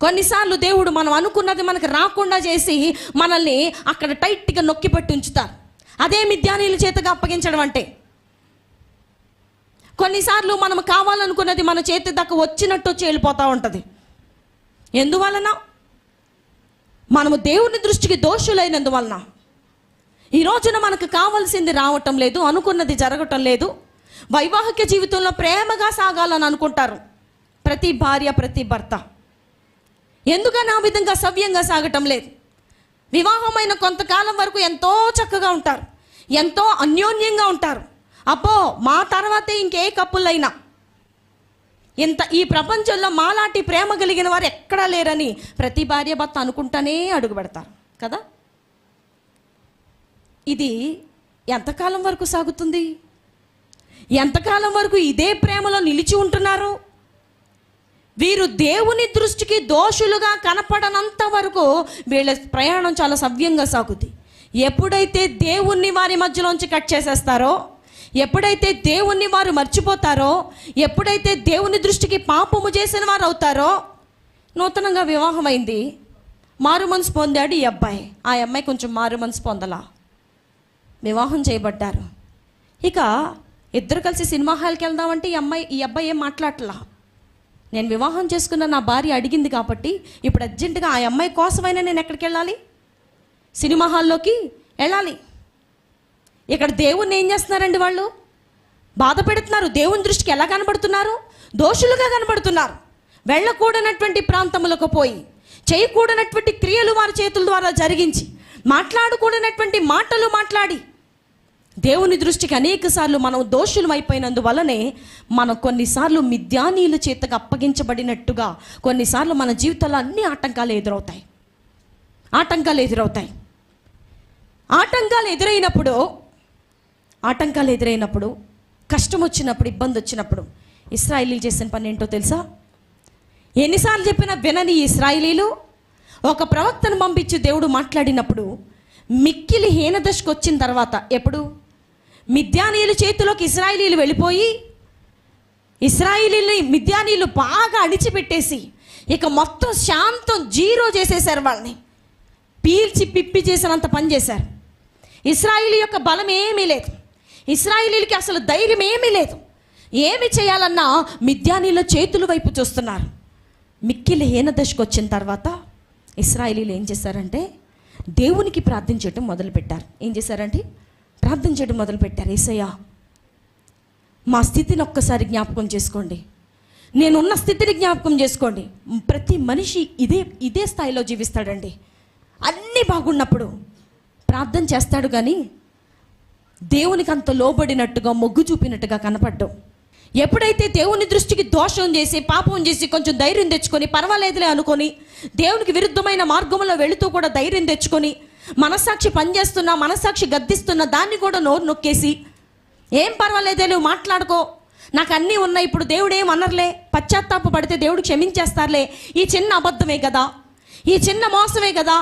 కొన్నిసార్లు దేవుడు మనం అనుకున్నది మనకు రాకుండా చేసి మనల్ని అక్కడ టైట్గా నొక్కి పట్టి ఉంచుతారు. అదే మిద్యానీయుల చేతిగా అప్పగించడం అంటే. కొన్నిసార్లు మనం కావాలనుకున్నది మన చేతి దాకా వచ్చినట్టు చేలిపోతూ ఉంటుంది. ఎందువలన? మనము దేవుని దృష్టికి దోషులైనందువలన. ఈ రోజున మనకు కావాల్సింది రావటం లేదు, అనుకున్నది జరగటం లేదు. వైవాహిక జీవితంలో ప్రేమగా సాగాలని అనుకుంటారు ప్రతి భార్య, ప్రతి భర్త. ఎందుకని ఆ విధంగా సవ్యంగా సాగటం లేదు? వివాహమైన కొంతకాలం వరకు ఎంతో చక్కగా ఉంటారు, ఎంతో అన్యోన్యంగా ఉంటారు. అబ్బో, మా తర్వాతే ఇంకే కప్పులైనా, ఈ ప్రపంచంలో మాలాంటి ప్రేమ కలిగిన వారు ఎక్కడా లేరని ప్రతి భార్య భర్త అనుకుంటానే అడుగు పెడతారు కదా. ఇది ఎంతకాలం వరకు సాగుతుంది? ఎంతకాలం వరకు ఇదే ప్రేమలో నిలిచి ఉంటున్నారు? వీరు దేవుని దృష్టికి దోషులుగా కనపడనంత వరకు వీళ్ళ ప్రయాణం చాలా సవ్యంగా సాగుతుంది. ఎప్పుడైతే దేవుణ్ణి వారి మధ్యలోంచి కట్ చేసేస్తారో, ఎప్పుడైతే దేవుణ్ణి వారు మర్చిపోతారో, ఎప్పుడైతే దేవుని దృష్టికి పాపము చేసిన వారు అవుతారో, నూతనంగా వివాహం అయింది, మారు మనసు పొందాడు ఈ అబ్బాయి, ఆ అమ్మాయి కొంచెం మారు మనసు పొందలా, వివాహం చేయబడ్డారు. ఇక ఇద్దరు కలిసి సినిమా హాల్కి వెళ్దామంటే ఈ అబ్బాయి ఏం మాట్లాడలా. నేను వివాహం చేసుకున్న నా భార్య అడిగింది కాబట్టి ఇప్పుడు అర్జెంటుగా ఆ అమ్మాయి కోసమైనా నేను ఎక్కడికి వెళ్ళాలి? సినిమా హాల్లోకి వెళ్ళాలి. ఇక్కడ దేవుణ్ణి ఏం చేస్తున్నారండి? వాళ్ళు బాధ పెడుతున్నారు. దేవుని దృష్టికి ఎలా కనబడుతున్నారు? దోషులుగా కనబడుతున్నారు. వెళ్ళకూడనటువంటి ప్రాంతములకు పోయి, చేయకూడనటువంటి క్రియలు వారి చేతుల ద్వారా జరిగించి, మాట్లాడకూడనటువంటి మాటలు మాట్లాడి, దేవుని దృష్టికి అనేక సార్లు మనం దోషులం అయిపోయినందువల్లనే మనం కొన్నిసార్లు మిద్యానీయుల చేతకు అప్పగించబడినట్టుగా కొన్నిసార్లు మన జీవితంలో అన్ని ఆటంకాలు ఎదురవుతాయి. ఆటంకాలు ఎదురైనప్పుడు కష్టం వచ్చినప్పుడు, ఇబ్బంది వచ్చినప్పుడు ఇశ్రాయేలీలు చేసిన పని ఏంటో తెలుసా? ఎన్నిసార్లు చెప్పినా వినని ఇశ్రాయేలీలు ఒక ప్రవక్తను పంపించి దేవుడు మాట్లాడినప్పుడు మిక్కిలి హీనదశకు వచ్చిన తర్వాత, ఎప్పుడు? మిద్యానీయుల చేతిలోకి ఇశ్రాయేలీలు వెళ్ళిపోయి మిద్యానీయులు బాగా అణిచిపెట్టేసి ఇక మొత్తం శాంతం జీరో చేసేశారు. వాళ్ళని పీల్చి పిప్పి చేసినంత పని చేశారు. ఇశ్రాయేలు యొక్క బలం ఏమీ లేదు, ఇశ్రాయేలీలకి అసలు ధైర్యం ఏమీ లేదు. ఏమి చేయాలన్నా మిద్యానీయుల చేతుల వైపు చూస్తున్నారు. మిక్కిలి హీనదశకు వచ్చిన తర్వాత ఇశ్రాయేలీలు ఏం చేశారంటే దేవునికి ప్రార్థించడం మొదలుపెట్టారు. ఏం చేశారంటే ప్రార్థన చేయడం మొదలుపెట్టారు. యేసయ్యా, మా స్థితిని ఒక్కసారి జ్ఞాపకం చేసుకోండి, నేనున్న స్థితిని జ్ఞాపకం చేసుకోండి. ప్రతి మనిషి ఇదే స్థాయిలో జీవిస్తాడండి. అన్నీ బాగున్నప్పుడు ప్రార్థన చేస్తాడు, కానీ దేవునికి అంత లోబడినట్టుగా, మొగ్గు చూపినట్టుగా కనపడ్డం. ఎప్పుడైతే దేవుని దృష్టికి దోషం చేసి, పాపం చేసి కొంచెం ధైర్యం తెచ్చుకొని, పర్వాలేదులే అనుకొని, దేవునికి విరుద్ధమైన మార్గంలో వెళుతూ కూడా ధైర్యం తెచ్చుకొని, మనస్సాక్షి పనిచేస్తున్నా, మనస్సాక్షి గద్దిస్తున్న దాన్ని కూడా నోరు నొక్కేసి, ఏం పర్వాలేదే, నువ్వు మాట్లాడుకో, నాకు అన్నీ ఉన్నాయి, ఇప్పుడు దేవుడు ఏం అనర్లే, పశ్చాత్తాప పడితే దేవుడు క్షమించేస్తారులే, ఈ చిన్న అబద్ధమే కదా, ఈ చిన్న మోసమే కదా,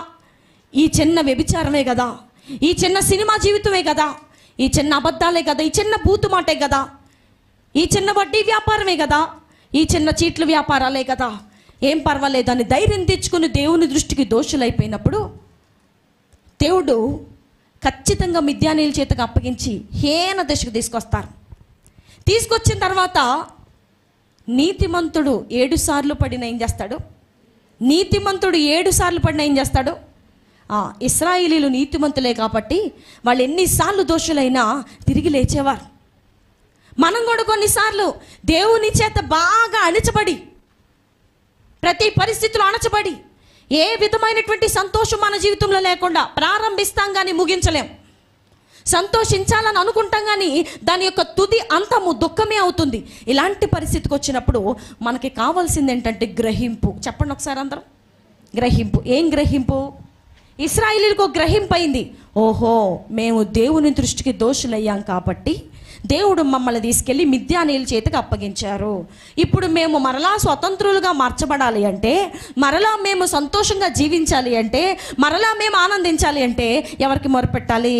ఈ చిన్న వ్యభిచారమే కదా, ఈ చిన్న సినిమా జీవితమే కదా, ఈ చిన్న అబద్ధాలే కదా, ఈ చిన్న బూతు మాటే కదా, ఈ చిన్న వడ్డీ వ్యాపారమే కదా, ఈ చిన్న చీట్ల వ్యాపారాలే కదా, ఏం పర్వాలేదు అని ధైర్యం తెచ్చుకుని దేవుని దృష్టికి దోషులైపోయినప్పుడు దేవుడు ఖచ్చితంగా మిద్యానీయుల చేతకు అప్పగించి హీన దశకు తీసుకొచ్చిన తర్వాత నీతిమంతుడు 7 సార్లు పడిన ఏం చేస్తాడు? నీతిమంతుడు 7 సార్లు పడిన ఏం చేస్తాడు? ఇశ్రాయేలీలు నీతిమంతులే కాబట్టి వాళ్ళు ఎన్నిసార్లు దోషులైనా తిరిగి లేచేవారు. మనం కూడా కొన్నిసార్లు దేవుని చేత బాగా అణిచబడి, ప్రతి పరిస్థితిలో అణచబడి, ఏ విధమైనటువంటి సంతోషం మన జీవితంలో లేకుండా ప్రారంభిస్తాం కానీ ముగించలేం. సంతోషించాలని అనుకుంటాం కానీ దాని యొక్క తుది అంతము దుఃఖమే అవుతుంది. ఇలాంటి పరిస్థితికి వచ్చినప్పుడు మనకి కావాల్సింది ఏంటంటే గ్రహింపు. చెప్పండి ఒకసారి అందరం, గ్రహింపు. ఏం గ్రహింపు? ఇశ్రాయేలీలకు ఒక గ్రహింపు అయింది. ఓహో, మేము దేవుని దృష్టికి దోషులయ్యాం కాబట్టి దేవుడు మమ్మల్ని తీసుకెళ్ళి మిద్యానీయుల చేతికి అప్పగించారు. ఇప్పుడు మేము మరలా స్వతంత్రులుగా మార్చబడాలి అంటే, మరలా మేము సంతోషంగా జీవించాలి అంటే, మరలా మేము ఆనందించాలి అంటే ఎవరికి మొరపెట్టాలి?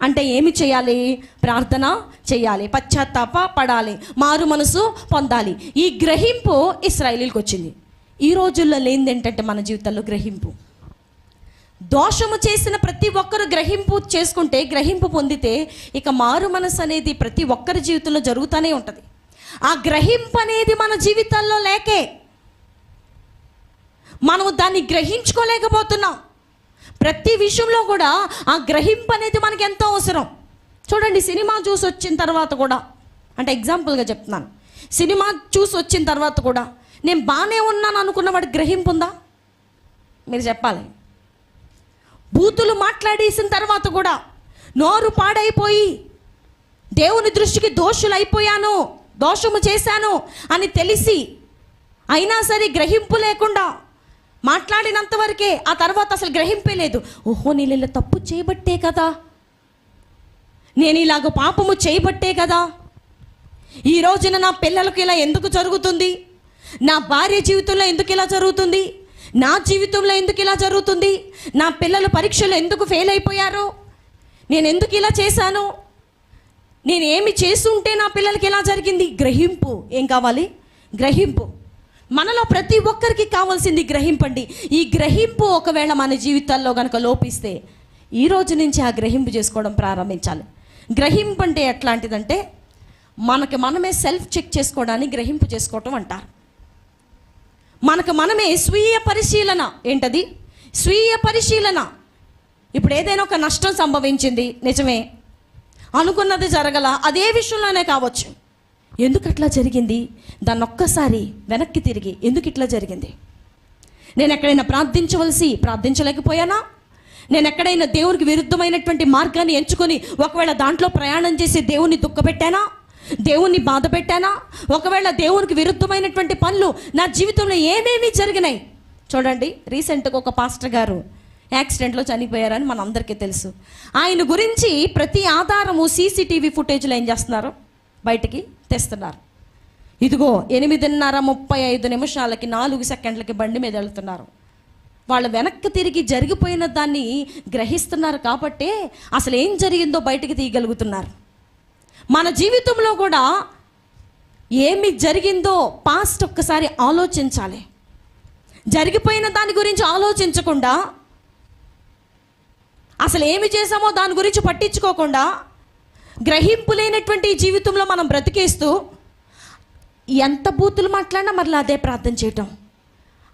అంటే ఏమి చేయాలి? ప్రార్థన చేయాలి, పశ్చాత్తాప పడాలి, మారు మనసు పొందాలి. ఈ గ్రహింపు ఇశ్రాయేలీలకు వచ్చింది. ఈ రోజుల్లో లేనిది ఏంటంటే మన జీవితాల్లో గ్రహింపు. దోషము చేసిన ప్రతి ఒక్కరు గ్రహింపు చేసుకుంటే, గ్రహింపు పొందితే ఇక మారు మనసు అనేది ప్రతి ఒక్కరి జీవితంలో జరుగుతూనే ఉంటుంది. ఆ గ్రహింపు అనేది మన జీవితాల్లో లేకే మనము దాన్ని గ్రహించుకోలేకపోతున్నాం. ప్రతి విషయంలో కూడా ఆ గ్రహింపు అనేది మనకి ఎంతో అవసరం. చూడండి, సినిమా చూసి వచ్చిన తర్వాత కూడా, అంటే ఎగ్జాంపుల్గా చెప్తున్నాను, సినిమా చూసి వచ్చిన తర్వాత కూడా నేను బాగానే ఉన్నాను అనుకున్న వాడికి గ్రహింపు ఉందా? మీరు చెప్పాలి. బూతులు మాట్లాడేసిన తర్వాత కూడా నోరు పాడైపోయి దేవుని దృష్టికి దోషులైపోయాను, దోషము చేశాను అని తెలిసి అయినా సరే గ్రహింపు లేకుండా మాట్లాడినంత వరకే, ఆ తర్వాత అసలు గ్రహింపే లేదు. ఓహో, నేను ఇలా తప్పు చేయబట్టే కదా, నేను ఇలాగ పాపము చేయబట్టే కదా ఈ రోజున నా పిల్లలకు ఇలా ఎందుకు జరుగుతుంది, నా భార్య జీవితంలో ఎందుకు ఇలా జరుగుతుంది, నా జీవితంలో ఎందుకు ఇలా జరుగుతుంది, నా పిల్లలు పరీక్షలు ఎందుకు ఫెయిల్ అయిపోయారు, నేను ఎందుకు ఇలా చేశాను, నేను ఏమి చేస్తుంటే నా పిల్లలకి ఎలా జరిగింది. గ్రహింపు. ఏం కావాలి? గ్రహింపు. మనలో ప్రతి ఒక్కరికి కావాల్సింది గ్రహింపండి. ఈ గ్రహింపు ఒకవేళ మన జీవితాల్లో కనుక లోపిస్తే ఈ రోజు నుంచి ఆ గ్రహింపు చేసుకోవడం ప్రారంభించాలి. గ్రహింపు అంటే ఎట్లాంటిదంటే, మనకి మనమే సెల్ఫ్ చెక్ చేసుకోవడానికి గ్రహింపు చేసుకోవటం అంటారు. మనకు మనమే స్వీయ పరిశీలన. ఏంటది? స్వీయ పరిశీలన. ఇప్పుడు ఏదైనా ఒక నష్టం సంభవించింది, నిజమే, అనుకున్నది జరగల, అదే విషయంలోనే కావచ్చు. ఎందుకు అట్లా జరిగింది, దాన్ని ఒక్కసారి వెనక్కి తిరిగి ఎందుకు ఇట్లా జరిగింది, నేను ఎక్కడైనా ప్రార్థించలేకపోయానా, నేను ఎక్కడైనా దేవునికి విరుద్ధమైనటువంటి మార్గాన్ని ఎంచుకొని ఒకవేళ దాంట్లో ప్రయాణం చేసి దేవుని దుఃఖపెట్టానా, దేవుణ్ణి బాధ పెట్టానా, ఒకవేళ దేవునికి విరుద్ధమైనటువంటి పనులు నా జీవితంలో ఏమేమి జరిగినాయి. చూడండి, రీసెంట్గా ఒక పాస్టర్ గారు యాక్సిడెంట్లో చనిపోయారని మనందరికీ తెలుసు. ఆయన గురించి ప్రతి ఆధారము సీసీటీవీ ఫుటేజ్లో ఏం చేస్తున్నారు, బయటికి తెస్తున్నారు. ఇదిగో 8:35 4 సెకండ్లకి బండి మీద వెళ్తున్నారు. వాళ్ళు వెనక్కి తిరిగి జరిగిపోయిన దాన్ని గ్రహిస్తున్నారు కాబట్టే అసలు ఏం జరిగిందో బయటికి తీయగలుగుతున్నారు. మన జీవితంలో కూడా ఏమి జరిగిందో పాస్ట్ ఒక్కసారి ఆలోచించాలి. జరిగిపోయిన దాని గురించి ఆలోచించకుండా, అసలు ఏమి చేసామో దాని గురించి పట్టించుకోకుండా, గ్రహింపు లేనటువంటి జీవితంలో మనం బ్రతికేస్తూ ఎంత బూతులు మాట్లాడినా మరలా అదే ప్రార్థన చేయటం,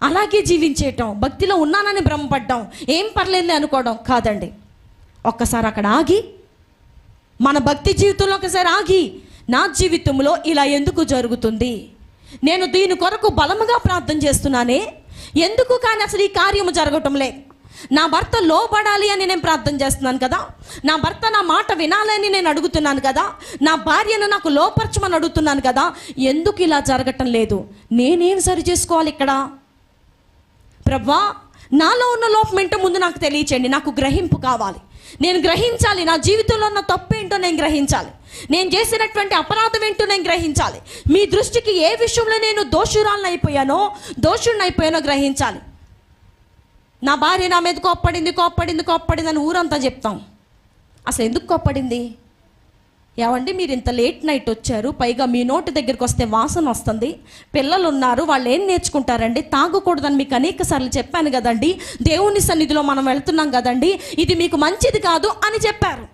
అలాగే జీవించేయటం, భక్తిలో ఉన్నానని భ్రమపడ్డం, ఏం పర్లేదులే అనుకోవడం కాదండి. ఒక్కసారి అక్కడ ఆగి, మన భక్తి జీవితంలో ఒకసారి ఆగి, నా జీవితంలో ఇలా ఎందుకు జరుగుతుంది, నేను దీని కొరకు బలముగా ప్రార్థన చేస్తున్నానే ఎందుకు, కానీ అసలు ఈ కార్యము జరగటం లేదు. నా భర్త లోబడాలి అని నేను ప్రార్థన చేస్తున్నాను కదా, నా భర్త నా మాట వినాలని నేను అడుగుతున్నాను కదా, నా భార్యను నాకు లోపరచమని అడుగుతున్నాను కదా, ఎందుకు ఇలా జరగటం లేదు, నేనేం సరి చేసుకోవాలి ఇక్కడ? ప్రభువా, నాలో ఉన్న లోపం ఏంటో ముందు నాకు తెలియచేయండి. నాకు గ్రహింపు కావాలి, నేను గ్రహించాలి. నా జీవితంలో ఉన్న తప్పు ఏంటో నేను గ్రహించాలి, నేను చేసినటువంటి అపరాధం ఏంటో నేను గ్రహించాలి. మీ దృష్టికి ఏ విషయంలో నేను దోషుడిని అయిపోయానో గ్రహించాలి. నా భార్య నా మీద కోప్పడింది అని ఊరంతా చెప్తాం. అసలు ఎందుకు కోప్పడింది? ఏమండి, మీరు ఇంత లేట్ నైట్ వచ్చారు, పైగా మీ నోటి దగ్గరికి వస్తే వాసన వస్తుంది, పిల్లలు ఉన్నారు, వాళ్ళు ఏం నేర్చుకుంటారండి, తాగకూడదని మీకు అనేక సార్లు చెప్పాను కదండి, దేవుని సన్నిధిలో మనం వెళ్తున్నాం కదండి, ఇది మీకు మంచిది కాదు అని చెప్పారు.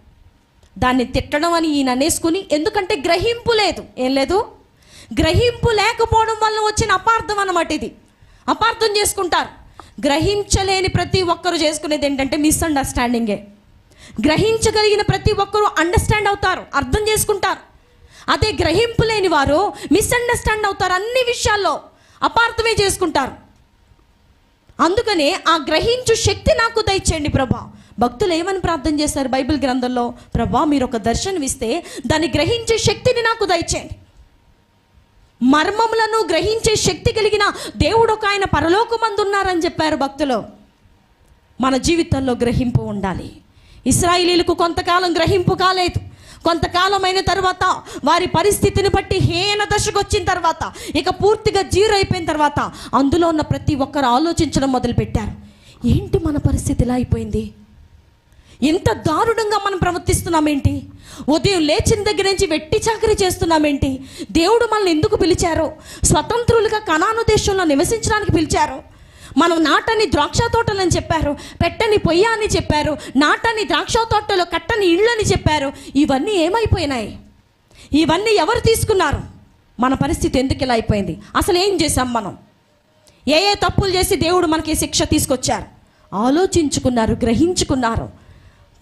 దాన్ని తిట్టడం అని ఈయన అనేసుకుని, ఎందుకంటే గ్రహింపు లేదు. ఏం లేదు? గ్రహింపు లేకపోవడం వల్ల వచ్చిన అపార్థం అన్నమాట. ఇది అపార్థం చేసుకుంటారు. గ్రహించలేని ప్రతి ఒక్కరు చేసుకునేది ఏంటంటే మిస్అండర్స్టాండింగే. గ్రహించగలిగిన ప్రతి ఒక్కరూ అండర్స్టాండ్ అవుతారు, అర్థం చేసుకుంటారు. అదే గ్రహింపు లేని వారు మిస్అండర్స్టాండ్ అవుతారు, అన్ని విషయాల్లో అపార్థమే చేసుకుంటారు. అందుకనే ఆ గ్రహించు శక్తి నాకు దయచేయండి ప్రభా. భక్తులు ఏమని ప్రార్థన చేస్తారు బైబిల్ గ్రంథంలో? ప్రభా, మీరు ఒక దర్శనం ఇస్తే దాన్ని గ్రహించే శక్తిని నాకు దయచేయండి. మర్మములను గ్రహించే శక్తి కలిగిన దేవుడు ఒక ఆయన పరలోకమందు ఉన్నారని చెప్పారు భక్తులు. మన జీవితంలో గ్రహింపు ఉండాలి. ఇశ్రాయేలీయులకు కొంతకాలం గ్రహింపు కాలేదు. కొంతకాలం అయిన తర్వాత వారి పరిస్థితిని బట్టి హీన దశకు వచ్చిన తర్వాత, ఇక పూర్తిగా జీరో అయిపోయిన తర్వాత అందులో ఉన్న ప్రతి ఒక్కరు ఆలోచించడం మొదలుపెట్టారు. ఏంటి మన పరిస్థితి ఇలా అయిపోయింది, ఇంత దారుణంగా మనం ప్రవర్తిస్తున్నామేంటి? ఉదయం లేచిన దగ్గర నుంచి వెట్టి చాకరీ చేస్తున్నామేంటి? దేవుడు మనల్ని ఎందుకు పిలిచారో, స్వతంత్రులుగా కనాను దేశంలో నివసించడానికి పిలిచారు. మనం నాటని ద్రాక్ష తోటలని చెప్పారు, పెట్టని పొయ్య అని చెప్పారు, నాటని ద్రాక్ష తోటలో కట్టని ఇళ్ళని చెప్పారు. ఇవన్నీ ఏమైపోయినాయి? ఇవన్నీ ఎవరు తీసుకున్నారు? మన పరిస్థితి ఎందుకు ఇలా అయిపోయింది? అసలు ఏం చేశాం మనం? ఏ తప్పులు చేసి దేవుడు మనకి శిక్ష తీసుకొచ్చారు? ఆలోచించుకున్నారు, గ్రహించుకున్నారు,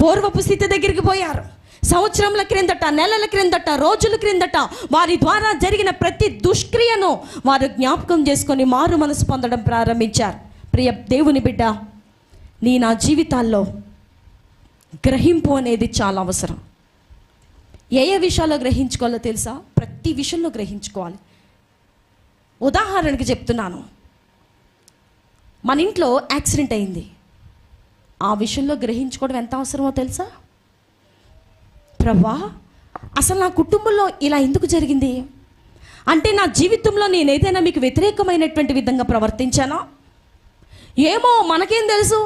పూర్వపు స్థితి దగ్గరికి పోయారు. సంవత్సరముల క్రిందట, నెలల క్రిందట, రోజుల క్రిందట వారి ద్వారా జరిగిన ప్రతి దుష్క్రియను వారు జ్ఞాపకం చేసుకొని మారు మనసు పొందడం ప్రారంభించారు. ప్రియ దేవుని బిడ్డ, నా జీవితాల్లో గ్రహింపు అనేది చాలా అవసరం. ఏ విషయాల్లో గ్రహించుకోవాలో తెలుసా? ప్రతి విషయంలో గ్రహించుకోవాలి. ఉదాహరణకి చెప్తున్నాను, మన ఇంట్లో యాక్సిడెంట్ అయింది. ఆ విషయంలో గ్రహించుకోవడం ఎంత అవసరమో తెలుసా? ప్రభా, అసలు నా కుటుంబంలో ఇలా ఎందుకు జరిగింది? అంటే నా జీవితంలో నేను ఏదైనా మీకు వ్యతిరేకమైనటువంటి విధంగా ప్రవర్తించానా? ఏమో, మనకేం తెలుసు?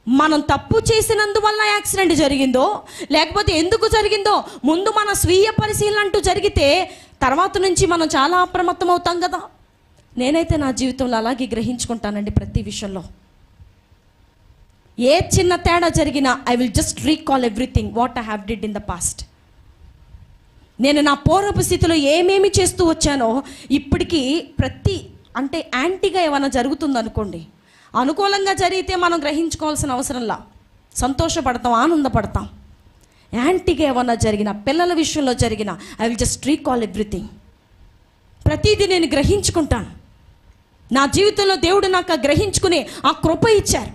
మనం తప్పు చేసినందువల్ల యాక్సిడెంట్ జరిగిందో, లేకపోతే ఎందుకు జరిగిందో ముందు మన స్వీయ పరిశీలన అంటూ జరిగితే తర్వాత నుంచి మనం చాలా అప్రమత్తం అవుతాం కదా. నేనైతే నా జీవితంలో అలాగే గ్రహించుకుంటానండి. ప్రతి విషయంలో ఏ చిన్న తేడా జరిగినా I will just recall everything what I have did in the past. నేను నా పూర్వపు స్థితిలో ఏమేమి చేస్తూ వచ్చానో ఇప్పటికీ అంటే యాంటీగా ఏమైనా జరుగుతుందనుకోండి, అనుకూలంగా జరిగితే మనం గ్రహించుకోవాల్సిన అవసరంలా, సంతోషపడతాం, ఆనందపడతాం. యాంటీగా ఏమన్నా జరిగిన, పిల్లల విషయంలో జరిగిన, I will just recall everything. ప్రతిదీ నేను గ్రహించుకుంటాను. నా జీవితంలో దేవుడు నాకు గ్రహించుకుని ఆ కృప ఇచ్చారు.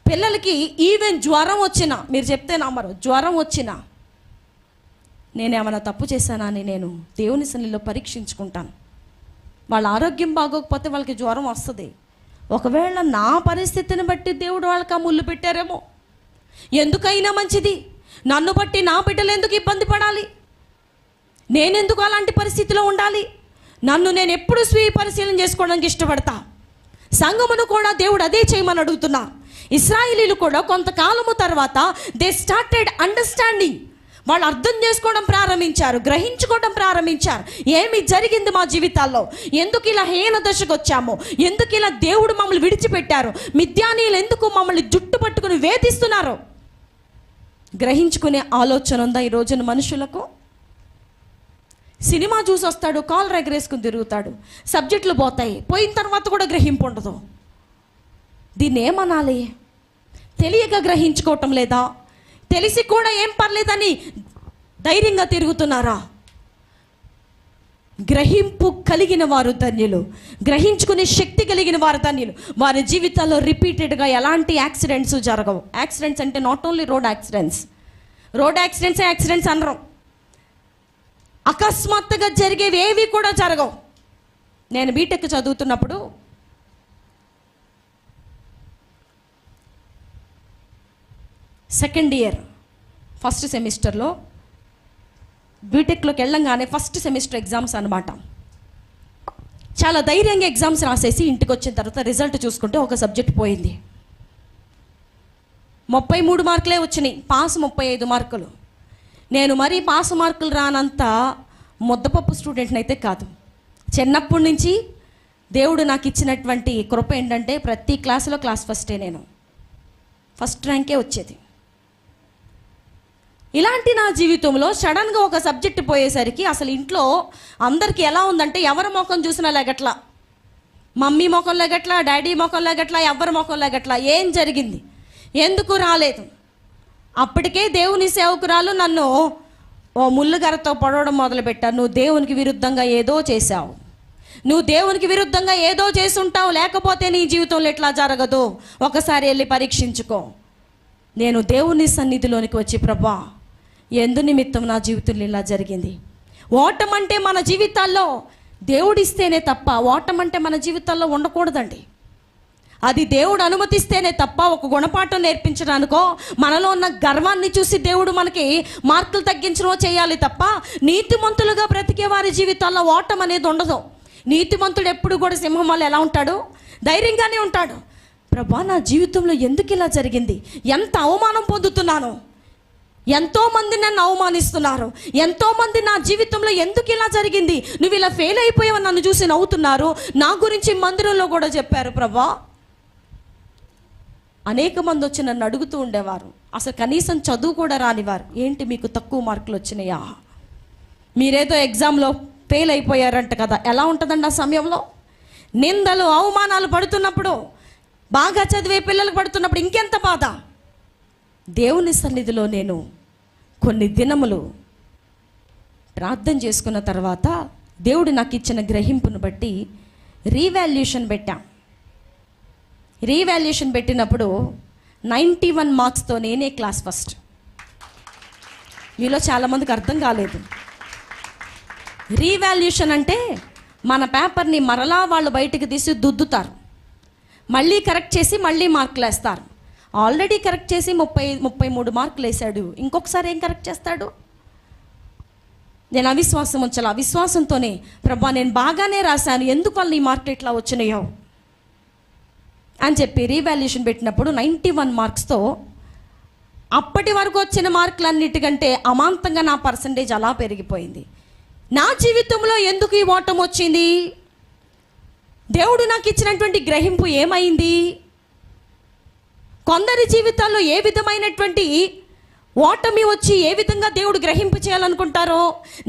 పిల్లలకి ఈవెన్ జ్వరం వచ్చినా, మీరు చెప్తే నమ్మరు, జ్వరం వచ్చినా నేనేమైనా తప్పు చేశానా అని నేను దేవుని సన్నిధిలో పరీక్షించుకుంటాను. వాళ్ళ ఆరోగ్యం బాగోకపోతే వాళ్ళకి జ్వరం వస్తుంది. ఒకవేళ నా పరిస్థితిని బట్టి దేవుడు వాళ్ళకి ఆ ముళ్ళు పెట్టారేమో. ఎందుకైనా మంచిది, నన్ను బట్టి నా బిడ్డలు ఎందుకు ఇబ్బంది పడాలి? నేనెందుకు అలాంటి పరిస్థితిలో ఉండాలి? నన్ను నేను ఎప్పుడు స్వీయ పరిశీలన చేసుకోవడానికి ఇష్టపడతా. సంఘమును కూడా దేవుడు అదే చేయమని అడుగుతున్నా. ఇశ్రాయేలీలు కూడా కొంతకాలము తర్వాత దే స్టార్టెడ్ అండర్స్టాండింగ్. వాళ్ళు అర్థం చేసుకోవడం ప్రారంభించారు, గ్రహించుకోవడం ప్రారంభించారు. ఏమి జరిగింది మా జీవితాల్లో? ఎందుకు ఇలా హీన దశకు వచ్చాము? ఎందుకు ఇలా దేవుడు మమ్మల్ని విడిచిపెట్టారు? మిద్యానీయులు ఎందుకు మమ్మల్ని జుట్టు పట్టుకుని వేధిస్తున్నారు? గ్రహించుకునే ఆలోచన ఉందా ఈ రోజున మనుషులకు? సినిమా చూసి వస్తాడు, కాలు ఎగరేసుకుని తిరుగుతాడు, సబ్జెక్టులు పోతాయి, పోయిన తర్వాత కూడా గ్రహింపు ఉండదు. దీన్ని ఏమనాలి? తెలియక గ్రహించుకోవటం లేదా? తెలిసి కూడా ఏం పర్లేదని ధైర్యంగా తిరుగుతున్నారా? గ్రహింపు కలిగిన వారు ధన్యులు, గ్రహించుకునే శక్తి కలిగిన వారు ధన్యులు. వారి జీవితాల్లో రిపీటెడ్గా ఎలాంటి యాక్సిడెంట్స్ జరగవు. యాక్సిడెంట్స్ అంటే నాట్ ఓన్లీ రోడ్ యాక్సిడెంట్స్ అనరు. అకస్మాత్తుగా జరిగేవి ఏవి కూడా జరగవు. నేను బీటెక్ చదువుతున్నప్పుడు సెకండ్ ఇయర్ ఫస్ట్ సెమిస్టర్లో, బీటెక్లోకి వెళ్ళంగానే ఫస్ట్ సెమిస్టర్ ఎగ్జామ్స్ అనమాట. చాలా ధైర్యంగా ఎగ్జామ్స్ రాసేసి ఇంటికి వచ్చిన తర్వాత రిజల్ట్ చూసుకుంటే ఒక సబ్జెక్ట్ పోయింది. 33 మార్కులే వచ్చినాయి, పాస్ 35 మార్కులు. నేను మరీ పాస్ మార్కులు రానంత ముద్దపప్పు స్టూడెంట్ని అయితే కాదు. చిన్నప్పటి నుంచి దేవుడు నాకు ఇచ్చినటువంటి కృప ఏంటంటే ప్రతి క్లాసులో క్లాస్ ఫస్టే, నేను ఫస్ట్ ర్యాంకే వచ్చేది. ఇలాంటి నా జీవితంలో సడన్గా ఒక సబ్జెక్ట్ పోయేసరికి అసలు ఇంట్లో అందరికీ ఎలా ఉందంటే ఎవరి ముఖం చూసినా లేగట్లా, మమ్మీ ముఖం లేగట్లా, డాడీ ముఖం లేగట్లా, ఎవరి ముఖం లేగట్లా. ఏం జరిగింది? ఎందుకు రాలేదు? అప్పటికే దేవుని సేవకురాలు నన్ను ఓ ముళ్ళుగరతో పొడవడం మొదలుపెట్టారు. నువ్వు దేవునికి విరుద్ధంగా ఏదో చేశావు, నువ్వు దేవునికి విరుద్ధంగా ఏదో చేసి ఉంటావు, లేకపోతే నీ జీవితంలో ఎట్లా జరగదు, ఒకసారి వెళ్ళి పరీక్షించుకో. నేను దేవుని సన్నిధిలోనికి వచ్చి, ప్రభా ఎందు నిమిత్తం నా జీవితంలో ఇలా జరిగింది? ఓటమంటే మన జీవితాల్లో దేవుడిస్తేనే తప్ప ఓటమంటే మన జీవితాల్లో ఉండకూడదండి. అది దేవుడు అనుమతిస్తేనే తప్ప, ఒక గుణపాఠం నేర్పించడానికో మనలో ఉన్న గర్వాన్ని చూసి దేవుడు మనకి మార్కులు తగ్గించడమో చేయాలి తప్ప, నీతిమంతులుగా బ్రతికే వారి జీవితాల్లో ఓటం అనేది ఉండదు. నీతిమంతుడు ఎప్పుడు కూడా సింహం వల్ల ఎలా ఉంటాడు? ధైర్యంగానే ఉంటాడు. ప్రభా నా జీవితంలో ఎందుకు ఇలా జరిగింది, ఎంత అవమానం పొందుతున్నాను, ఎంతోమంది నన్ను అవమానిస్తున్నారు, ఎంతోమంది నా జీవితంలో ఎందుకు ఇలా జరిగింది, నువ్వు ఇలా ఫెయిల్ అయిపోయావు నన్ను చూసి నవ్వుతున్నారు, నా గురించి మందిరంలో కూడా చెప్పారు ప్రభా. అనేక మంది వచ్చి నన్ను అడుగుతూ ఉండేవారు, అసలు కనీసం చదువు కూడా రానివారు, ఏంటి మీకు తక్కువ మార్కులు వచ్చినాయా, మీరేదో ఎగ్జామ్లో ఫెయిల్ అయిపోయారంట కదా. ఎలా ఉంటుందండి ఆ సమయంలో? నిందలు అవమానాలు పడుతున్నప్పుడు, బాగా చదివే పిల్లలకు పడుతున్నప్పుడు ఇంకెంత బాధ. దేవుని సన్నిధిలో నేను కొన్ని దినములు ప్రార్థన చేసుకున్న తర్వాత దేవుడు నాకు ఇచ్చిన గ్రహింపును బట్టి రీవాల్యుయేషన్ పెట్టాం. రీవాల్యుయేషన్ పెట్టినప్పుడు 91 మార్క్స్తో నేనే క్లాస్ ఫస్ట్. మీలో చాలామందికి అర్థం కాలేదు. రీవాల్యుయేషన్ అంటే మన పేపర్ని మరలా వాళ్ళు బయటకు తీసి దుద్దుతారు, మళ్ళీ కరెక్ట్ చేసి మళ్ళీ మార్కులు వేస్తారు. ఆల్రెడీ కరెక్ట్ చేసి 33 మార్కులు వేశాడు, ఇంకొకసారి ఏం కరెక్ట్ చేస్తాడు? నేను అవిశ్వాసం ఉంచాలి. అవిశ్వాసంతోనే ప్రభా నేను బాగానే రాశాను, ఎందుకు వాళ్ళు ఈ మార్కులు ఇట్లా వచ్చినాయో అని చెప్పి రీవాల్యుయేషన్ పెట్టినప్పుడు 91 మార్క్స్తో అప్పటి వరకు వచ్చిన మార్కులన్నిటికంటే అమాంతంగా నా పర్సంటేజ్ అలా పెరిగిపోయింది. నా జీవితంలో ఎందుకు ఈ ఓటం వచ్చింది? దేవుడు నాకు ఇచ్చినటువంటి గ్రహింపు ఏమైంది? కొందరి జీవితాల్లో ఏ విధమైనటువంటి ఓటమి వచ్చి ఏ విధంగా దేవుడు గ్రహింపు చేయాలనుకుంటారో,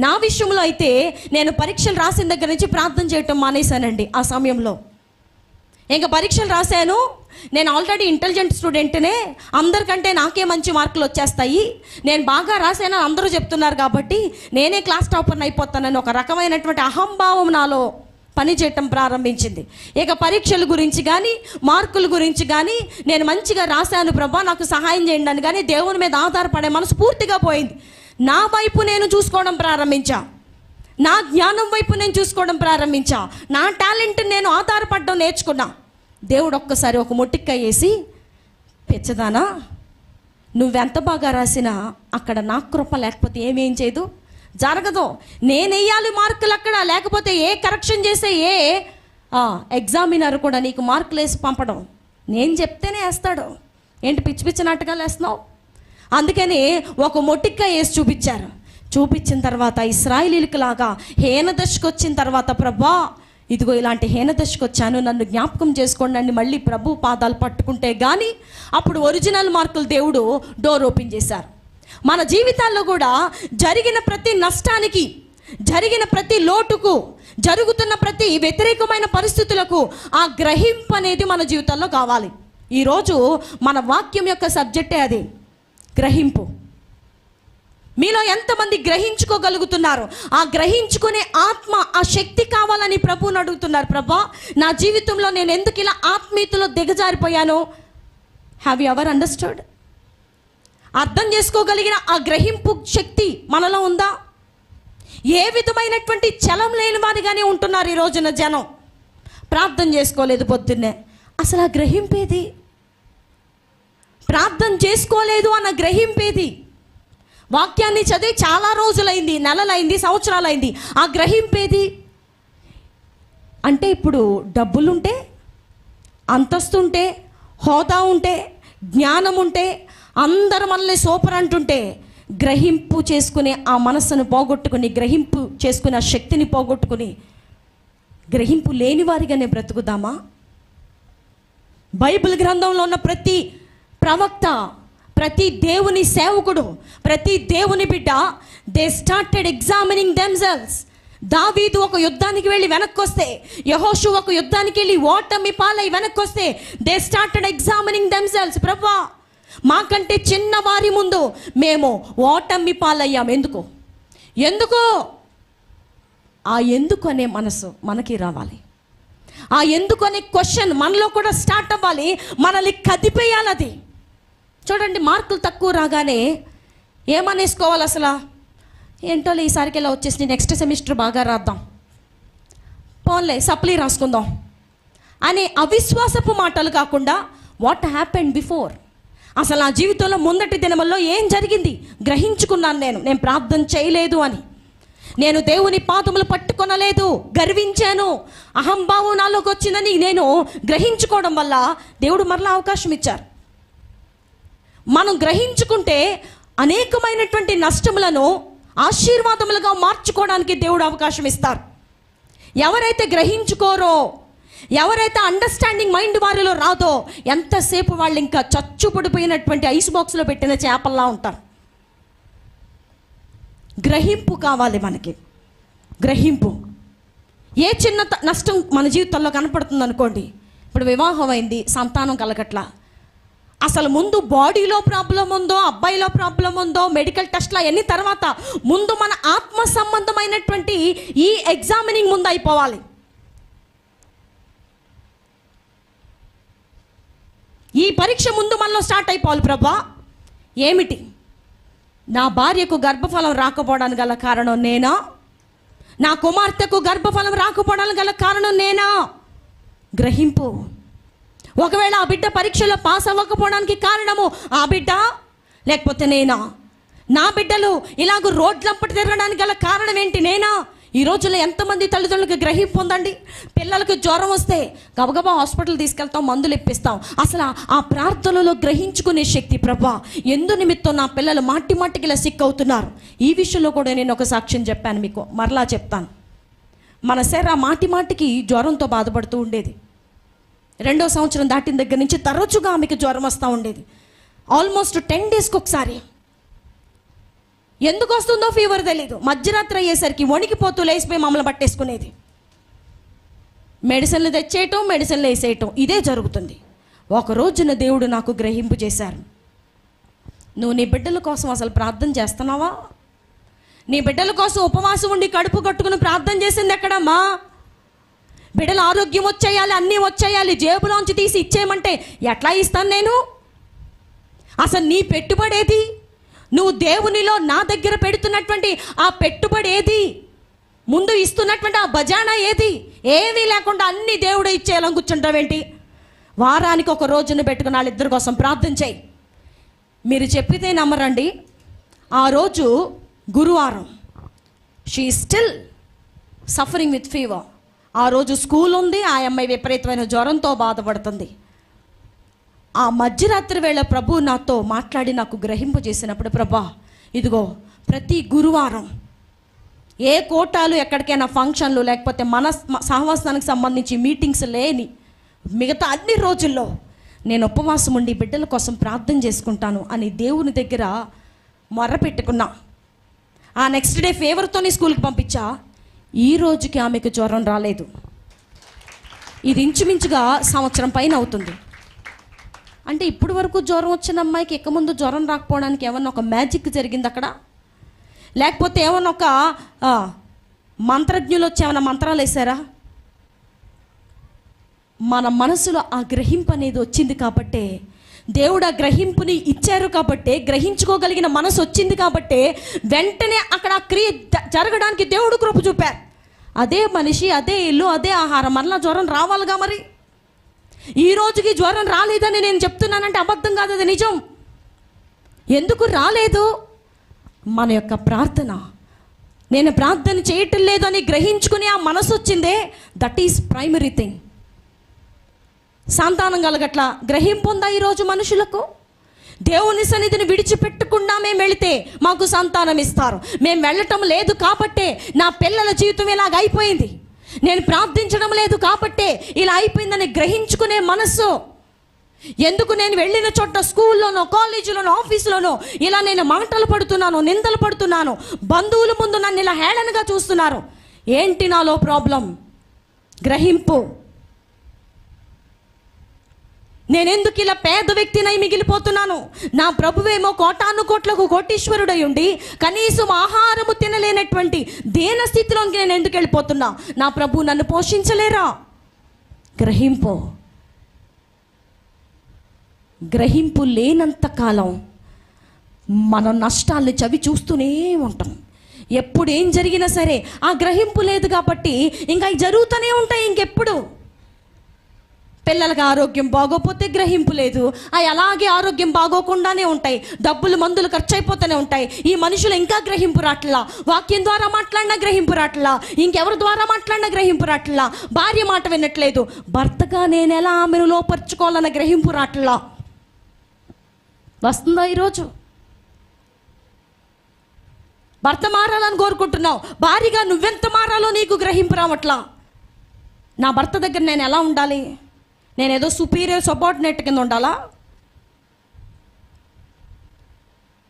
నా విషయంలో అయితే నేను పరీక్షలు రాసిన దగ్గర నుంచి ప్రార్థన చేయటం మానేశానండి. ఆ సమయంలో ఇంకా పరీక్షలు రాశాను, నేను ఆల్రెడీ ఇంటెలిజెంట్ స్టూడెంట్నే, అందరికంటే నాకే మంచి మార్కులు వచ్చేస్తాయి, నేను బాగా రాశానని అందరూ చెప్తున్నారు కాబట్టి నేనే క్లాస్ టాపర్ని అయిపోతానని ఒక రకమైనటువంటి అహంభావం నాలో పనిచేయటం ప్రారంభించింది. ఇక పరీక్షల గురించి కానీ మార్కుల గురించి కానీ నేను మంచిగా రాశాను ప్రభా నాకు సహాయం చేయండి అని కానీ దేవుని మీద ఆధారపడే మనసు పూర్తిగా పోయింది. నా వైపు నేను చూసుకోవడం ప్రారంభించా, నా జ్ఞానం వైపు నేను చూసుకోవడం ప్రారంభించా, నా టాలెంట్ నేను ఆధారపడడం నేర్చుకున్నా. దేవుడు ఒక్కసారి ఒక మొట్టికాయ వేసి, పెచ్చదానా నువ్వెంత బాగా రాసినా అక్కడ నా కృప లేకపోతే ఏమేం చేయదు, జరగదు. నేను వేయాలి మార్కులు అక్కడ, లేకపోతే ఏ కరెక్షన్ చేసే ఏ ఎగ్జామినర్ కూడా నీకు మార్కులు వేసి పంపడం, నేను చెప్తేనే వేస్తాడు. ఏంటి పిచ్చి పిచ్చి నాటకాలు వేస్తున్నావు? అందుకని ఒక మొట్టికాయ వేసి చూపించారు. చూపించిన తర్వాత ఇశ్రాయేలీయులకు లాగా హీనదశకు వచ్చిన తర్వాత ప్రభా ఇదిగో ఇలాంటి హీనదశకు వచ్చాను, నన్ను జ్ఞాపకం చేసుకోండి అని మళ్ళీ ప్రభు పాదాలు పట్టుకుంటే కానీ అప్పుడు ఒరిజినల్ మార్కులు దేవుడు డోర్ ఓపెన్ చేశారు. మన జీవితాల్లో కూడా జరిగిన ప్రతి నష్టానికి, జరిగిన ప్రతి లోటుకు, జరుగుతున్న ప్రతి వ్యతిరేకమైన పరిస్థితులకు ఆ గ్రహింపు అనేది మన జీవితాల్లో కావాలి. ఈరోజు మన వాక్యం యొక్క సబ్జెక్టే అది, గ్రహింపు. మీలో ఎంతమంది గ్రహించుకోగలుగుతున్నారు? ఆ గ్రహించుకునే ఆత్మ, ఆ శక్తి కావాలని ప్రభువుని అడుగుతున్నారు. ప్రభా నా జీవితంలో నేను ఎందుకు ఇలా ఆత్మీయతలో దిగజారిపోయాను? Have you ever understood? అర్థం చేసుకోగలిగిన ఆ గ్రహింపు శక్తి మనలో ఉందా? ఏ విధమైనటువంటి చలం లేని వారిగానే ఉంటున్నారు ఈ రోజున జనం. ప్రార్థన చేసుకోలేదు పొద్దున్నే, అసలు ఆ గ్రహింపేది? ప్రార్థన చేసుకోలేదు అన్న గ్రహింపేది? వాక్యాన్ని చదివి చాలా రోజులైంది, నెలలైంది, సంవత్సరాలైంది, ఆ గ్రహింపేది? అంటే ఇప్పుడు డబ్బులుంటే, అంతస్తుంటే, హోదా ఉంటే, జ్ఞానం ఉంటే, అందరు మనల్ని సూపర్ అంటుంటే గ్రహింపు చేసుకునే ఆ మనస్సును పోగొట్టుకుని, గ్రహింపు చేసుకునే ఆ శక్తిని పోగొట్టుకుని గ్రహింపు లేని వారిగానే బ్రతుకుదామా? బైబిల్ గ్రంథంలో ఉన్న ప్రతి ప్రవక్త, ప్రతి దేవుని సేవకుడు, ప్రతి దేవుని బిడ్డ, దే స్టార్టెడ్ ఎగ్జామినింగ్ దెమ్సెల్వ్స్. దావీదు ఒక యుద్ధానికి వెళ్ళి వెనక్కి వస్తే, యెహోషువ ఒక యుద్ధానికి వెళ్ళి ఓటమి పాలై వెనక్కి వస్తే, దే స్టార్టెడ్ ఎగ్జామినింగ్ దెమ్సెల్వ్స్. ప్రభువా మాకంటే చిన్నవారి ముందు మేము ఓటమి పాలయ్యాం, ఎందుకు? ఆ ఎందుకు అనే మనసు మనకి రావాలి. ఆ ఎందుకు అనే క్వశ్చన్ మనలో కూడా స్టార్ట్ అవ్వాలి, మనల్ని కదిపేయాలి అది. చూడండి, మార్కులు తక్కువ రాగానే ఏమనేసుకోవాలి అసలు? ఏంటో ఈసారికి ఇలా వచ్చేసి నెక్స్ట్ సెమిస్టర్ బాగా రాద్దాం, పోన్లే సప్లీ రాసుకుందాం అనే అవిశ్వాసపు మాటలు కాకుండా వాట్ హ్యాపెండ్ బిఫోర్, అసలు నా జీవితంలో ముందటి దినముల్లో ఏం జరిగింది గ్రహించుకున్నాను. నేను ప్రార్థన చేయలేదు అని, నేను దేవుని పాదములు పట్టుకొనలేదు, గర్వించాను, అహంభావం నాలోకి వచ్చిందని నేను గ్రహించుకోవడం వల్ల దేవుడు మరలా అవకాశం ఇచ్చారు. మనం గ్రహించుకుంటే అనేకమైనటువంటి నష్టములను ఆశీర్వాదములుగా మార్చుకోవడానికి దేవుడు అవకాశం ఇస్తారు. ఎవరైతే గ్రహించుకోరో, ఎవరైతే అండర్స్టాండింగ్ మైండ్ వారిలో రాదో, ఎంతసేపు వాళ్ళు ఇంకా చచ్చు పడిపోయినటువంటి ఐస్ బాక్స్లో పెట్టిన చేపల్లా ఉంటారు. గ్రహింపు కావాలి మనకి, గ్రహింపు. ఏ చిన్న నష్టం మన జీవితంలో కనపడుతుంది అనుకోండి, ఇప్పుడు వివాహం అయింది, సంతానం కలగట్లా, అసలు ముందు బాడీలో ప్రాబ్లం ఉందో, అబ్బాయిలో ప్రాబ్లం ఉందో, మెడికల్ టెస్ట్లు అవన్నీ తర్వాత, ముందు మన ఆత్మ సంబంధమైనటువంటి ఈ ఎగ్జామినింగ్ ముందు అయిపోవాలి. ఈ పరీక్ష ముందు మనలో స్టార్ట్ అయిపోవాలి. ప్రభా, ఏమిటి నా భార్యకు గర్భఫలం రాకపోవడానికి గల కారణం నేనా? నా కుమార్తెకు గర్భఫలం రాకపోవడానికి గల కారణం నేనా? గ్రహింపు. ఒకవేళ ఆ బిడ్డ పరీక్షలో పాస్ అవ్వకపోవడానికి కారణము ఆ బిడ్డ లేకపోతే నేనా? నా బిడ్డలు ఇలాగ రోడ్లంపటి తిరగడానికి గల కారణం ఏంటి? నేనా? ఈ రోజుల్లో ఎంతమంది తల్లిదండ్రులకు గ్రహింపు ఉందండి? పిల్లలకు జ్వరం వస్తే గబగబా హాస్పిటల్ తీసుకెళ్తాం, మందులు ఇప్పిస్తాం. అసలు ఆ ప్రార్థనలో గ్రహించుకునే శక్తి, ప్రభా ఎందు నిమిత్తం నా పిల్లలు మాటికి ఇలా సిక్ అవుతున్నారు. ఈ విషయంలో కూడా నేను ఒక సాక్ష్యం చెప్పాను, మీకు మరలా చెప్తాను. మన శరీర మాటికి జ్వరంతో బాధపడుతూ ఉండేది. 2వ సంవత్సరం దాటిన దగ్గర నుంచి తరచుగా ఆమెకు జ్వరం వస్తూ ఉండేది. ఆల్మోస్ట్ 10 డేస్కి ఒకసారి. ఎందుకు వస్తుందో ఫీవర్ తెలీదు. మధ్యరాత్రి అయ్యేసరికి వణికిపోతూ లేచిపోయి మమ్మల్ని పట్టేసుకునేది. మెడిసిన్లు తెచ్చేయటం, మెడిసిన్లు వేసేయటం, ఇదే జరుగుతుంది. ఒక రోజున దేవుడు నాకు గ్రహింపు చేశారు. నువ్వు నీ బిడ్డల కోసం అసలు ప్రార్థన చేస్తున్నావా? నీ బిడ్డల కోసం ఉపవాసం ఉండి కడుపు కట్టుకుని ప్రార్థన చేసింది ఎక్కడమ్మా? బిడ్డల ఆరోగ్యం వచ్చేయాలి, అన్నీ వచ్చేయాలి, జేబులోంచి తీసి ఇచ్చేయమంటే ఎట్లా ఇస్తాను నేను? అసలు నీ పెట్టుబడి ఏది? నువ్వు దేవునిలో నా దగ్గర పెడుతున్నటువంటి ఆ పెట్టుబడి ఏది? ముందు ఇస్తున్నటువంటి ఆ బజానా ఏది? ఏమీ లేకుండా అన్ని దేవుడు ఇచ్చేయాలని కూర్చుంటావేంటి? వారానికి ఒక రోజును పెట్టుకుని వాళ్ళిద్దరి కోసం ప్రార్థన చేయి. మీరు చెప్పితే నమ్మరండి, ఆ రోజు గురువారం. She still suffering with fever. ఆ రోజు స్కూల్ ఉంది, ఆ అమ్మాయి విపరీతమైన జ్వరంతో బాధపడుతుంది. ఆ మధ్యరాత్రి వేళ ప్రభు నాతో మాట్లాడి నాకు గ్రహింపు చేసినప్పుడు, ప్రభా ఇదిగో ప్రతి గురువారం ఏ కోటాలు ఎక్కడికైనా ఫంక్షన్లు లేకపోతే మన సహవాసానికి సంబంధించి మీటింగ్స్ లేని మిగతా అన్ని రోజుల్లో నేను ఉపవాసం ఉండి బిడ్డల కోసం ప్రార్థన చేసుకుంటాను అని దేవుని దగ్గర మొర్ర పెట్టుకున్నా. ఆ నెక్స్ట్ డే ఫీవర్తోనే స్కూల్కి పంపించా. ఈ రోజుకి ఆమెకు జ్వరం రాలేదు. ఇది ఇంచుమించుగా సంవత్సరం పైన అవుతుంది. అంటే ఇప్పటి వరకు జ్వరం వచ్చిన అమ్మాయికి ఇక ముందు జ్వరం రాకపోవడానికి ఏమన్నా ఒక మ్యాజిక్ జరిగింది అక్కడ? లేకపోతే ఏమన్నా ఒక మంత్రజ్ఞులు వచ్చి ఏమన్నా మంత్రాలు వేసారా? మన మనసులో ఆ గ్రహింపు అనేది వచ్చింది కాబట్టే, దేవుడు ఆ గ్రహింపుని ఇచ్చారు కాబట్టే, గ్రహించుకోగలిగిన మనసు వచ్చింది కాబట్టే వెంటనే అక్కడ ఆ క్రియ జరగడానికి దేవుడు కృప చూపారు. అదే మనిషి, అదే ఇల్లు, అదే ఆహారం, మరలా జ్వరం రావాలిగా. మరి ఈ రోజుకి జ్వరం రాలేదని నేను చెప్తున్నానంటే అబద్ధం కాదు, అది నిజం. ఎందుకు రాలేదు? మన యొక్క ప్రార్థన. నేను ప్రార్థన చేయటం లేదు అని గ్రహించుకుని ఆ మనసు వచ్చిందే, దట్ ఈస్ ప్రైమరీ థింగ్. సంతానం కలగట్లా, గ్రహింపు ఉందా ఈరోజు మనుషులకు? దేవుని సన్నిధిని విడిచిపెట్టకుండా మేము వెళితే మాకు సంతానం ఇస్తారు. మేము వెళ్ళటం లేదు కాబట్టే నా పిల్లల జీవితం ఇలాగ అయిపోయింది. నేను ప్రార్థించడం లేదు కాబట్టే ఇలా అయిపోయిందని గ్రహించుకునే మనస్సు. ఎందుకు నేను వెళ్ళిన చోట స్కూల్లోనో, కాలేజీలోనో, ఆఫీసులోనో ఇలా నేను మాటలు పడుతున్నాను, నిందలు పడుతున్నాను, బంధువుల ముందు నన్ను ఇలా హేళనగా చూస్తున్నారు. ఏంటి నాలో ప్రాబ్లం? గ్రహింపు. నేనెందుకు ఇలా పేద వ్యక్తినై మిగిలిపోతున్నాను? నా ప్రభువేమో కోటాను కోట్లకు కోటీశ్వరుడై ఉండి కనీసం ఆహారము తినలేనటువంటి దీన స్థితిలోకి నేను ఎందుకు వెళ్ళిపోతున్నా? నా ప్రభు నన్ను పోషించలేరా? గ్రహింపు. గ్రహింపు లేనంత కాలం మనం నష్టాలను చవి చూస్తూనే ఉంటాం. ఎప్పుడు ఏం జరిగినా సరే ఆ గ్రహింపు లేదు కాబట్టి ఇంకా జరుగుతూనే ఉంటాయి. ఇంకెప్పుడు పిల్లలకి ఆరోగ్యం బాగోపోతే గ్రహింపు లేదు, అవి అలాగే ఆరోగ్యం బాగోకుండానే ఉంటాయి, డబ్బులు మందులు ఖర్చు అయిపోతూనే ఉంటాయి. ఈ మనుషులు ఇంకా గ్రహింపు రాట్లా, వాక్యం ద్వారా మాట్లాడినా గ్రహింపు రాట్లా, ఇంకెవరి ద్వారా మాట్లాడినా గ్రహింపు రాట్లా, భార్య మాట వినట్లేదు, భర్తగా నేను ఎలా ఆమెను లోపరుచుకోవాలన్న గ్రహింపు రాట్లా. వస్తుందా ఈరోజు? భర్త మారాలని కోరుకుంటున్నావు, భార్యగా నువ్వెంత మారాలో నీకు గ్రహింపు రావట్లా. నా భర్త దగ్గర నేను ఎలా ఉండాలి? నేను ఏదో సుపీరియర్ సబార్డినేట్ కింద ఉండాలా?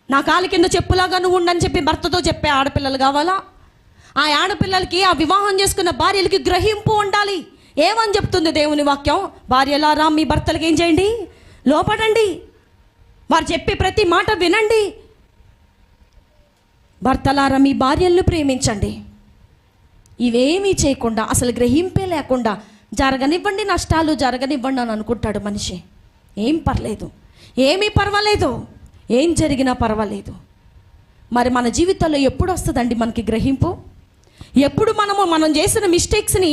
నా కాలి కింద చెప్పులాగా నువ్వు ఉండని చెప్పి భర్తతో చెప్పే ఆడపిల్లలు కావాలా? ఆ ఆడపిల్లలకి, ఆ వివాహం చేసుకున్న భార్యలకి గ్రహింపు ఉండాలి. ఏమని చెప్తుంది దేవుని వాక్యం? భార్యలారా మీ భర్తలకి ఏం చేయండి? లోపడండి, వారు చెప్పే ప్రతి మాట వినండి. భర్తలారా మీ భార్యలను ప్రేమించండి. ఇవేమీ చేయకుండా, అసలు గ్రహింపే లేకుండా, జరగనివ్వండి నష్టాలు జరగనివ్వండి అని అనుకుంటాడు మనిషి. ఏం పర్లేదు, ఏమీ పర్వాలేదు, ఏం జరిగినా పర్వాలేదు. మరి మన జీవితంలో ఎప్పుడు వస్తుందండి మనకి గ్రహింపు? ఎప్పుడు మనం చేసిన మిస్టేక్స్ని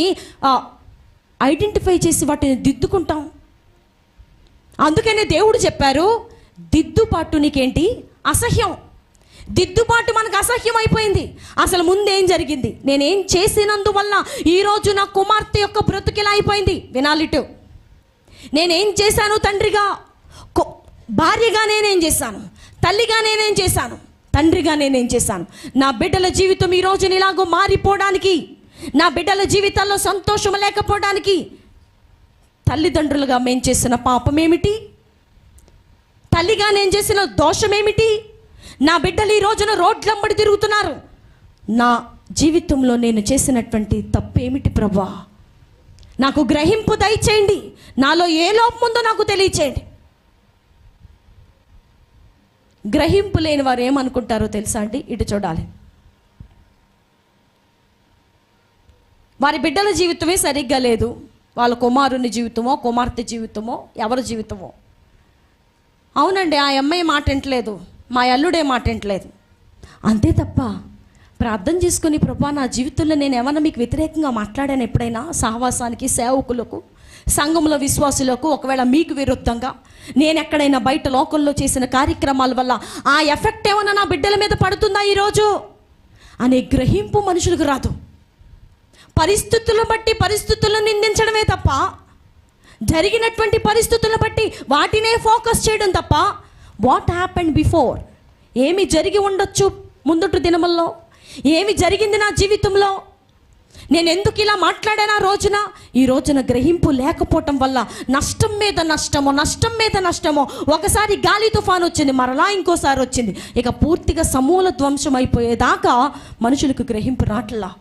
ఐడెంటిఫై చేసి వాటిని దిద్దుకుంటాం? అందుకనే దేవుడు చెప్పారు, దిద్దుబాటు నీకేంటి? అసహ్యం. దిద్దుబాటు మనకు అసహ్యం అయిపోయింది. అసలు ముందేం జరిగింది? నేనేం చేసినందువల్ల ఈరోజు నా కుమార్తె యొక్క బ్రతుకిలా అయిపోయింది. వినాలిటు, నేనేం చేశాను? తండ్రిగా, భార్యగా నేనేం చేశాను? తల్లిగా నేనేం చేశాను? తండ్రిగా నేనేం చేశాను? నా బిడ్డల జీవితం ఈరోజు ఇలాగో మారిపోవడానికి, నా బిడ్డల జీవితాల్లో సంతోషం లేకపోవడానికి తల్లిదండ్రులుగా మేము చేసిన పాపం ఏమిటి? తల్లిగా నేను చేసిన దోషం ఏమిటి? నా బిడ్డలు ఈ రోజున రోడ్లంబడి తిరుగుతున్నారు. నా జీవితంలో నేను చేసినటువంటి తప్పు ఏమిటి ప్రభా? నాకు గ్రహింపు దయచేయండి. నాలో ఏ లోపం ఉందో నాకు తెలియచేయండి. గ్రహింపు లేని వారు ఏమనుకుంటారో తెలుసా అండి? ఇటు చూడాలి. వారి బిడ్డల జీవితమే సరిగ్గా లేదు, వాళ్ళ కుమారుని జీవితమో కుమార్తె జీవితమో ఎవరి జీవితమో. అవునండి, ఆ అమ్మాయి మాట వింటలేదు, మా అల్లుడే మాట వింటలేదు, అంతే తప్ప ప్రార్థన చేసుకుని ప్రభా నా జీవితంలో నేను ఏమన్నా మీకు వ్యతిరేకంగా మాట్లాడాను ఎప్పుడైనా? సహవాసానికి, సేవకులకు, సంఘంలో విశ్వాసులకు, ఒకవేళ మీకు విరుద్ధంగా నేను ఎక్కడైనా బయట లోకల్లో చేసిన కార్యక్రమాల వల్ల ఆ ఎఫెక్ట్ ఏమన్నా నా బిడ్డల మీద పడుతుందా ఈరోజు అనే గ్రహింపు మనుషులకు రాదు. పరిస్థితులను బట్టి పరిస్థితులను నిందించడమే తప్ప, జరిగినటువంటి పరిస్థితులను బట్టి వాటినే ఫోకస్ చేయడం తప్ప, వాట్ హ్యాపెండ్ బిఫోర్, ఏమి జరిగి ఉండొచ్చు ముందుటి దినముల్లో, ఏమి జరిగింది నా జీవితంలో, నేను ఎందుకు ఇలా మాట్లాడాను ఈ రోజున గ్రహింపు లేకపోవటం వల్ల నష్టం మీద నష్టమో, నష్టం మీద నష్టమో. ఒకసారి గాలి తుఫాను వచ్చింది, మరలా ఇంకోసారి వచ్చింది, ఇక పూర్తిగా సమూల ధ్వంసం అయిపోయేదాకా మనుషులకు గ్రహింపు రాట్లా.